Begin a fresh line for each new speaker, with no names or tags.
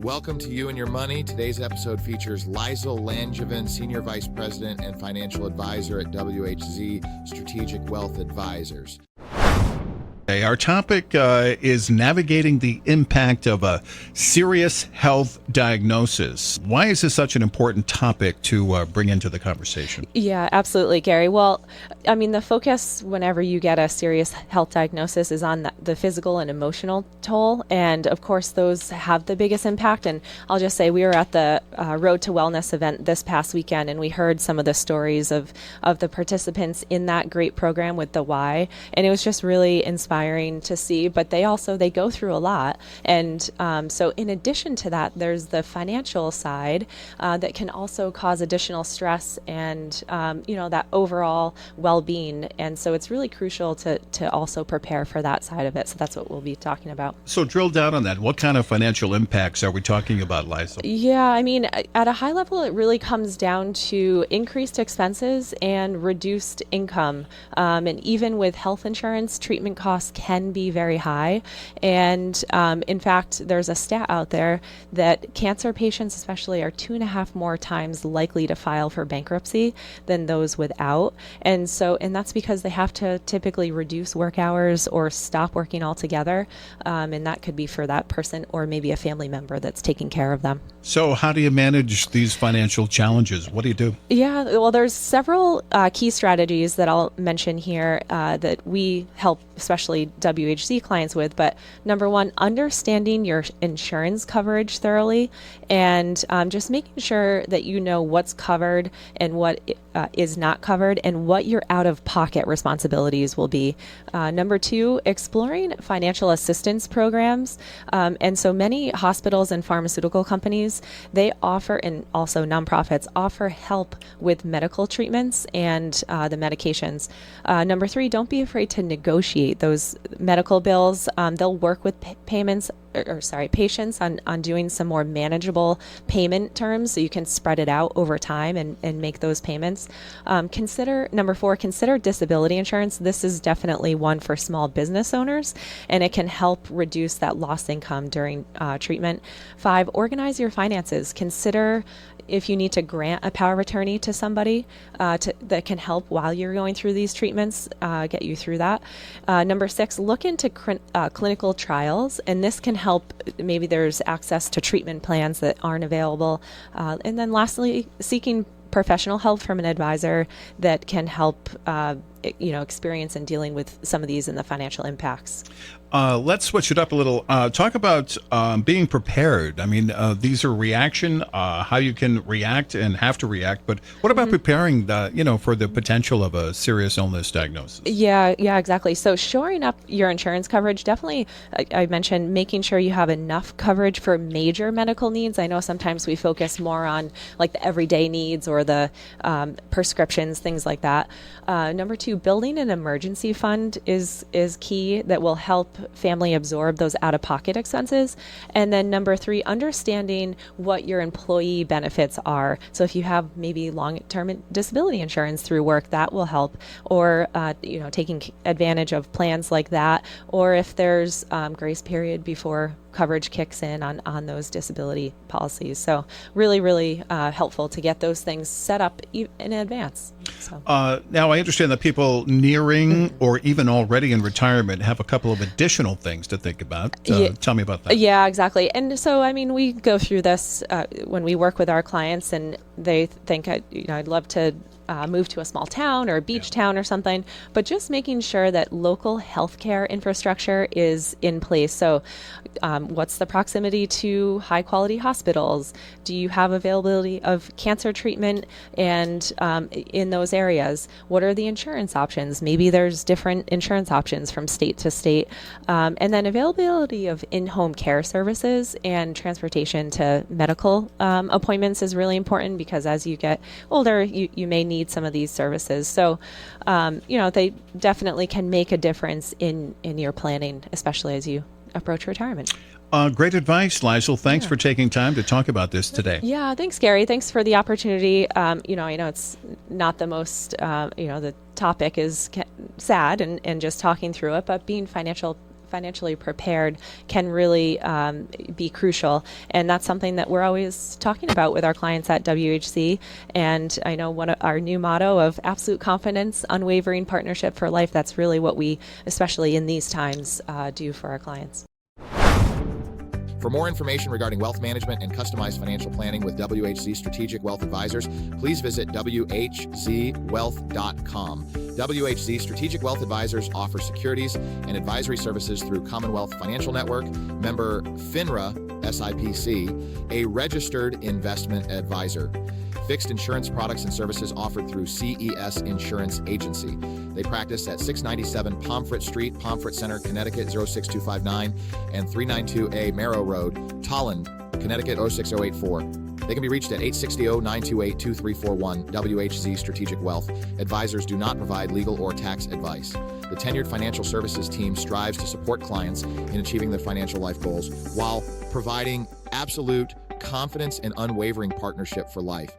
Welcome to You and Your Money. Today's episode features Liesl Langevin, Senior Vice President and Financial Advisor at WHZ Strategic Wealth Advisors.
Our topic is navigating the impact of a serious health diagnosis. Why is this such an important topic to bring into the conversation?
Yeah, absolutely, Gary. Well, I mean, the focus whenever you get a serious health diagnosis is on the physical and emotional toll. And of course, those have the biggest impact. And I'll just say we were at the Road to Wellness event this past weekend, and we heard some of the stories of the participants in that great program with the Why. And it was just really inspiring to see, but they go through a lot. And so in addition to that, there's the financial side that can also cause additional stress and, that overall well-being. And so it's really crucial to also prepare for that side of it. So that's what we'll be talking about.
So drill down on that. What kind of financial impacts are we talking about, Liesl?
Yeah, I mean, at a high level, it really comes down to increased expenses and reduced income. And even with health insurance, treatment costs can be very high. And in fact, there's a stat out there that cancer patients especially are 2.5 more times likely to file for bankruptcy than those without. And that's because they have to typically reduce work hours or stop working altogether. And that could be for that person or maybe a family member that's taking care of them.
So how do you manage these financial challenges? What do you do?
Yeah, well, there's several key strategies that I'll mention here that we help especially WHZ clients with. But number one, understanding your insurance coverage thoroughly and just making sure that you know what's covered and what is not covered and what your out-of-pocket responsibilities will be. Number two, exploring financial assistance programs. And so many hospitals and pharmaceutical companies, they offer, and also nonprofits, offer help with medical treatments and the medications. Number three, don't be afraid to negotiate those medical bills. They'll work with patients on doing some more manageable payment terms so you can spread it out over time and make those payments. Number four, consider disability insurance. This is definitely one for small business owners, and it can help reduce that lost income during treatment. 5, organize your finances. Consider if you need to grant a power of attorney to somebody that can help while you're going through these treatments, get you through that. Number 6, look into clinical trials, and this can help. Maybe there's access to treatment plans that aren't available. And then lastly, seeking professional help from an advisor that can help experience in dealing with some of these and the financial impacts.
Let's switch it up a little. Talk about being prepared. I mean, these are reaction, how you can react and have to react. But what about preparing for the potential of a serious illness diagnosis?
Yeah, exactly. So shoring up your insurance coverage, definitely, I mentioned making sure you have enough coverage for major medical needs. I know sometimes we focus more on like the everyday needs or the prescriptions, things like that. Number 2, building an emergency fund is key that will help family absorb those out-of-pocket expenses. And then number 3, understanding what your employee benefits are. So if you have maybe long-term disability insurance through work, that will help. Or taking advantage of plans like that. Or if there's grace period before coverage kicks in on those disability policies. So really, really helpful to get those things set up in advance. So.
Now, I understand that people nearing or even already in retirement have a couple of additional things to think about. Tell me about that.
Yeah, exactly. And so, I mean, we go through this when we work with our clients, and they think, I'd love to move to a small town or a beach town or something, but just making sure that local healthcare infrastructure is in place. So what's the proximity to high quality hospitals? Do you have availability of cancer treatment and in those areas? What are the insurance options? Maybe there's different insurance options from state to state. And then availability of in-home care services and transportation to medical appointments is really important, because as you get older, you may need some of these services. So, they definitely can make a difference in your planning, especially as you approach retirement.
Great advice, Liesl. Thanks for taking time to talk about this today.
Yeah, thanks, Gary. Thanks for the opportunity. I know it's not the most, the topic is sad and just talking through it, but being financially prepared can really be crucial. And that's something that we're always talking about with our clients at WHC. And I know one of our new motto of absolute confidence, unwavering partnership for life, that's really what we, especially in these times, do for our clients.
For more information regarding wealth management and customized financial planning with WHZ Strategic Wealth Advisors, please visit WHZwealth.com. WHZ Strategic Wealth Advisors offer securities and advisory services through Commonwealth Financial Network, member FINRA SIPC, a registered investment advisor. Fixed insurance products and services offered through CES Insurance Agency. They practice at 697 Pomfret Street, Pomfret Center, Connecticut 06259, and 392A Marrow Road, Tolland, Connecticut 06084. They can be reached at 860-928-2341. WHZ Strategic Wealth Advisors do not provide legal or tax advice. The tenured financial services team strives to support clients in achieving their financial life goals while providing absolute confidence and unwavering partnership for life.